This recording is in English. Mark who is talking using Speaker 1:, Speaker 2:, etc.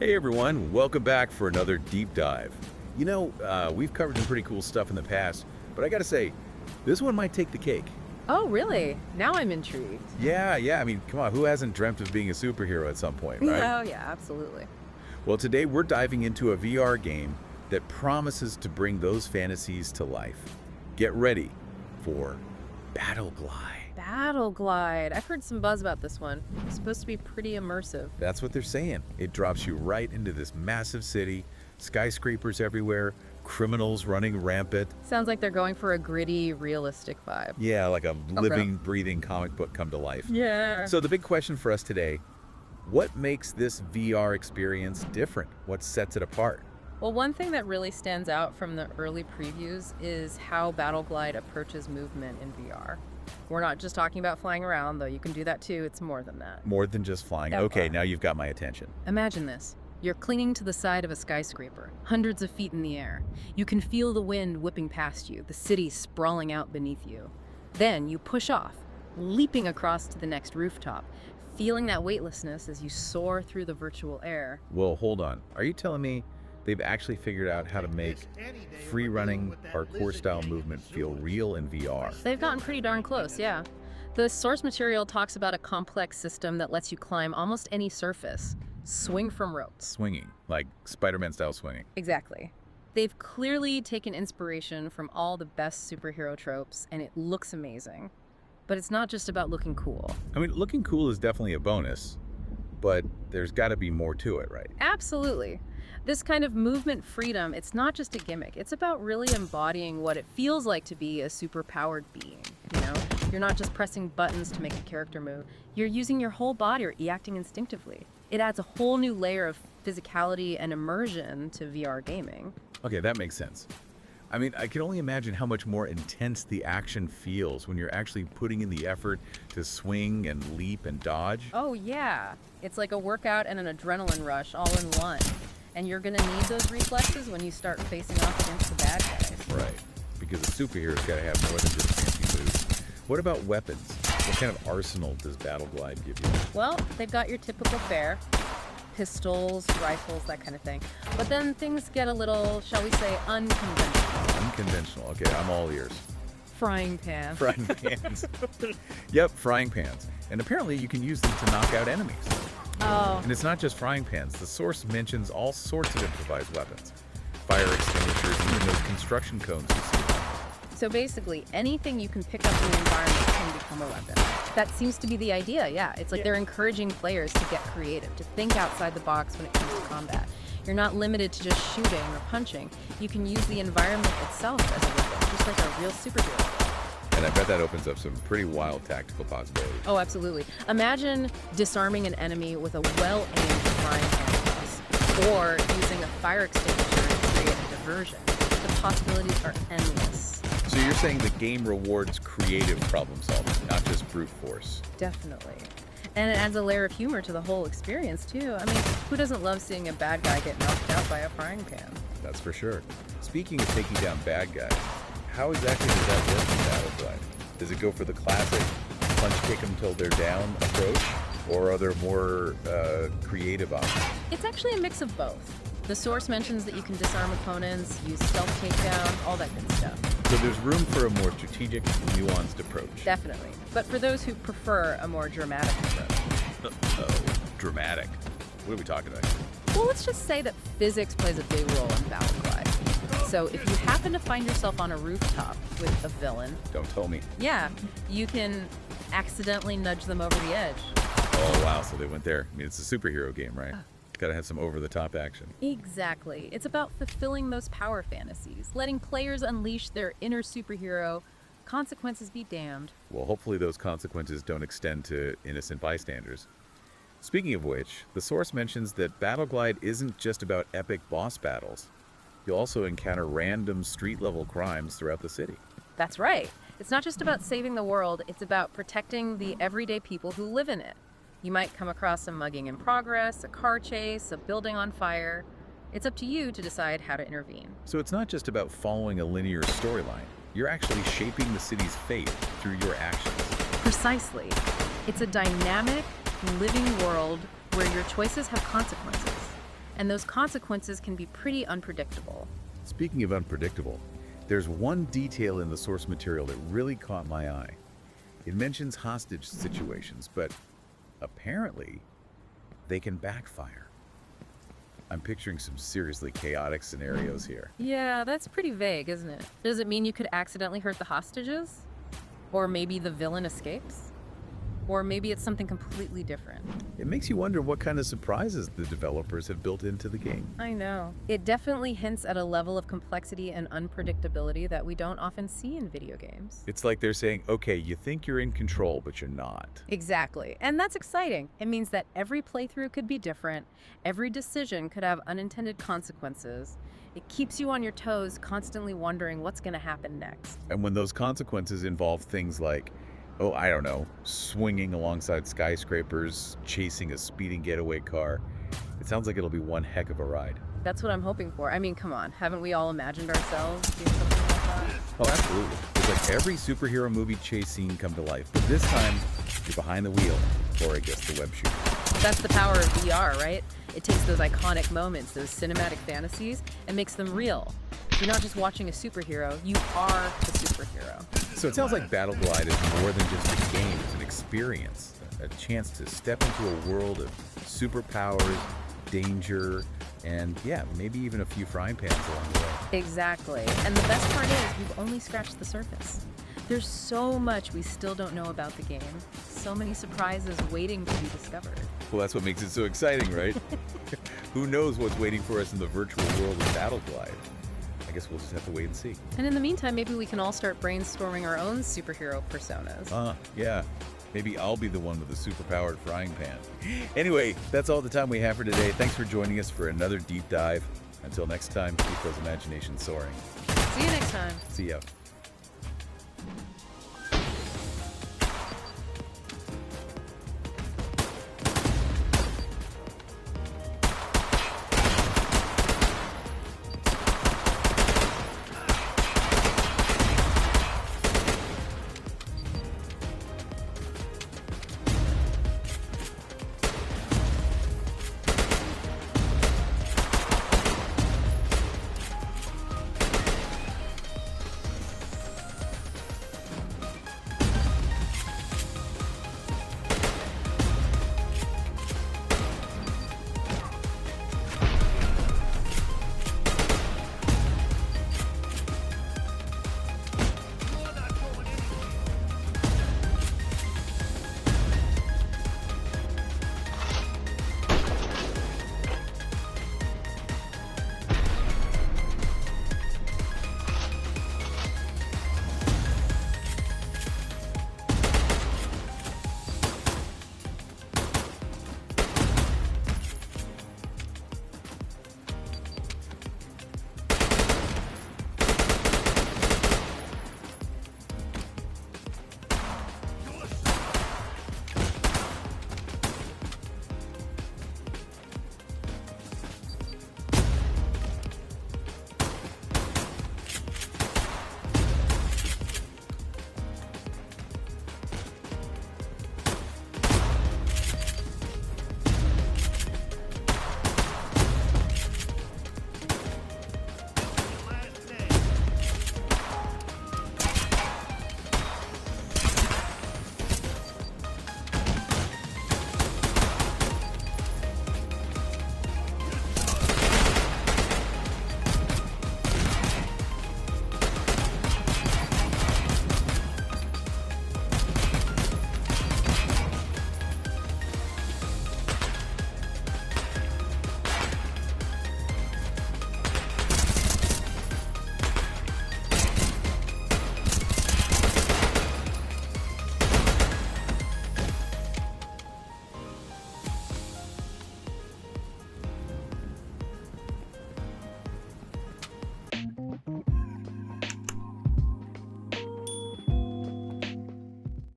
Speaker 1: Hey everyone, welcome back for another deep dive. We've covered some pretty cool stuff in the past, but I gotta say, this one might take the cake.
Speaker 2: Oh, really? Now I'm intrigued.
Speaker 1: Yeah, I mean, come on, who hasn't dreamt of being a superhero at some point, right?
Speaker 2: Oh, yeah, absolutely.
Speaker 1: Well, today we're diving into a VR game that promises to bring those fantasies to life. Get ready for BattleGlide.
Speaker 2: BattleGlide. I've heard some buzz about this one. It's supposed to be pretty immersive.
Speaker 1: That's what they're saying. It drops you right into this massive city, skyscrapers everywhere, criminals running rampant.
Speaker 2: Sounds like they're going for a gritty, realistic vibe.
Speaker 1: Yeah, like a living, breathing comic book come to life.
Speaker 2: Yeah.
Speaker 1: So the big question for us today, what makes this VR experience different? What sets it apart?
Speaker 2: Well, one thing that really stands out from the early previews is how BattleGlide approaches movement in VR. We're not just talking about flying around, though you can do that too. It's more than that.
Speaker 1: More than just flying. Okay, now you've got my attention.
Speaker 2: Imagine this. You're clinging to the side of a skyscraper, hundreds of feet in the air. You can feel the wind whipping past you, the city sprawling out beneath you. Then you push off, leaping across to the next rooftop, feeling that weightlessness as you soar through the virtual air.
Speaker 1: Well, hold on. Are you telling me they've actually figured out how to make free-running, parkour-style movement feel real in VR?
Speaker 2: They've gotten pretty darn close, yeah. The source material talks about a complex system that lets you climb almost any surface, swing from ropes.
Speaker 1: Swinging, like Spider-Man style swinging.
Speaker 2: Exactly. They've clearly taken inspiration from all the best superhero tropes, and it looks amazing. But it's not just about looking cool.
Speaker 1: I mean, looking cool is definitely a bonus, but there's got to be more to it, right?
Speaker 2: Absolutely. This kind of movement freedom, it's not just a gimmick. It's about really embodying what it feels like to be a super-powered being, you know? You're not just pressing buttons to make a character move. You're using your whole body or reacting instinctively. It adds a whole new layer of physicality and immersion to VR gaming.
Speaker 1: Okay, that makes sense. I mean, I can only imagine how much more intense the action feels when you're actually putting in the effort to swing and leap and dodge.
Speaker 2: Oh yeah, it's like a workout and an adrenaline rush all in one. And you're gonna need those reflexes when you start facing off against the bad guys.
Speaker 1: Right, because a superhero's gotta have more than just fancy moves. What about weapons? What kind of arsenal does BattleGlide give you?
Speaker 2: Well, they've got your typical fare. Pistols, rifles, that kind of thing. But then things get a little, shall we say, unconventional.
Speaker 1: Unconventional. Okay, I'm all ears.
Speaker 2: Frying pan.
Speaker 1: Frying pans. Yep, frying pans. And apparently you can use them to knock out enemies.
Speaker 2: Oh.
Speaker 1: And it's not just frying pans. The source mentions all sorts of improvised weapons. Fire extinguishers, even those construction cones you see.
Speaker 2: So basically, anything you can pick up in the environment can become a weapon. That seems to be the idea, yeah. It's like they're encouraging players to get creative, to think outside the box when it comes to combat. You're not limited to just shooting or punching. You can use the environment itself as a weapon, just like a real superhero.
Speaker 1: And I bet that opens up some pretty wild tactical possibilities.
Speaker 2: Oh, absolutely. Imagine disarming an enemy with a well-aimed frying pan toss, or using a fire extinguisher to create a diversion. The possibilities are endless.
Speaker 1: So you're saying the game rewards creative problem solving, not just brute force.
Speaker 2: Definitely. And it adds a layer of humor to the whole experience, too. I mean, who doesn't love seeing a bad guy get knocked out by a frying pan?
Speaker 1: That's for sure. Speaking of taking down bad guys, how exactly does that work in BattleGlide? Does it go for the classic punch kick them until they're down approach, or are there more creative options?
Speaker 2: It's actually a mix of both. The source mentions that you can disarm opponents, use stealth takedown, all that good stuff.
Speaker 1: So there's room for a more strategic, nuanced approach.
Speaker 2: Definitely. But for those who prefer a more dramatic approach.
Speaker 1: Uh-oh. Dramatic. What are we talking about?
Speaker 2: Well, let's just say that physics plays a big role in BattleGlide. So if you happen to find yourself on a rooftop with a villain...
Speaker 1: Don't tell me.
Speaker 2: Yeah, you can accidentally nudge them over the edge.
Speaker 1: Oh, wow. So they went there. I mean, it's a superhero game, right? It's got to have some over-the-top action.
Speaker 2: Exactly. It's about fulfilling those power fantasies, letting players unleash their inner superhero. Consequences be damned.
Speaker 1: Well, hopefully those consequences don't extend to innocent bystanders. Speaking of which, the source mentions that BattleGlide isn't just about epic boss battles. You'll also encounter random street-level crimes throughout the city.
Speaker 2: That's right. It's not just about saving the world, it's about protecting the everyday people who live in it. You might come across a mugging in progress, a car chase, a building on fire. It's up to you to decide how to intervene.
Speaker 1: So it's not just about following a linear storyline. You're actually shaping the city's fate through your actions.
Speaker 2: Precisely. It's a dynamic, living world where your choices have consequences. And those consequences can be pretty unpredictable.
Speaker 1: Speaking of unpredictable, there's one detail in the source material that really caught my eye. It mentions hostage situations, but apparently they can backfire. I'm picturing some seriously chaotic scenarios here.
Speaker 2: Yeah, that's pretty vague, isn't it? Does it mean you could accidentally hurt the hostages? Or maybe the villain escapes? Or maybe it's something completely different.
Speaker 1: It makes you wonder what kind of surprises the developers have built into the game.
Speaker 2: I know. It definitely hints at a level of complexity and unpredictability that we don't often see in video games.
Speaker 1: It's like they're saying, okay, you think you're in control, but you're not.
Speaker 2: Exactly. And that's exciting. It means that every playthrough could be different, every decision could have unintended consequences. It keeps you on your toes, constantly wondering what's going to happen next.
Speaker 1: And when those consequences involve things like, oh, I don't know, swinging alongside skyscrapers, chasing a speeding getaway car, it sounds like it'll be one heck of a ride.
Speaker 2: That's what I'm hoping for. I mean, come on. Haven't we all imagined ourselves doing something like that?
Speaker 1: Oh, absolutely. It's like every superhero movie chase scene come to life, but this time you're behind the wheel, or I guess the web shooter.
Speaker 2: That's the power of VR, right? It takes those iconic moments, those cinematic fantasies, and makes them real. You're not just watching a superhero, you are the superhero.
Speaker 1: So it sounds like BattleGlide is more than just a game, it's an experience, a chance to step into a world of superpowers, danger, and yeah, maybe even a few frying pans along the way.
Speaker 2: Exactly. And the best part is, we've only scratched the surface. There's so much we still don't know about the game. So many surprises waiting to be discovered.
Speaker 1: Well, that's what makes it so exciting, right? Who knows what's waiting for us in the virtual world of BattleGlide? I guess we'll just have to wait and see.
Speaker 2: And in the meantime, maybe we can all start brainstorming our own superhero personas.
Speaker 1: Yeah. Maybe I'll be the one with the superpowered frying pan. Anyway, that's all the time we have for today. Thanks for joining us for another deep dive. Until next time, keep those imaginations soaring.
Speaker 2: See you next time.
Speaker 1: See ya.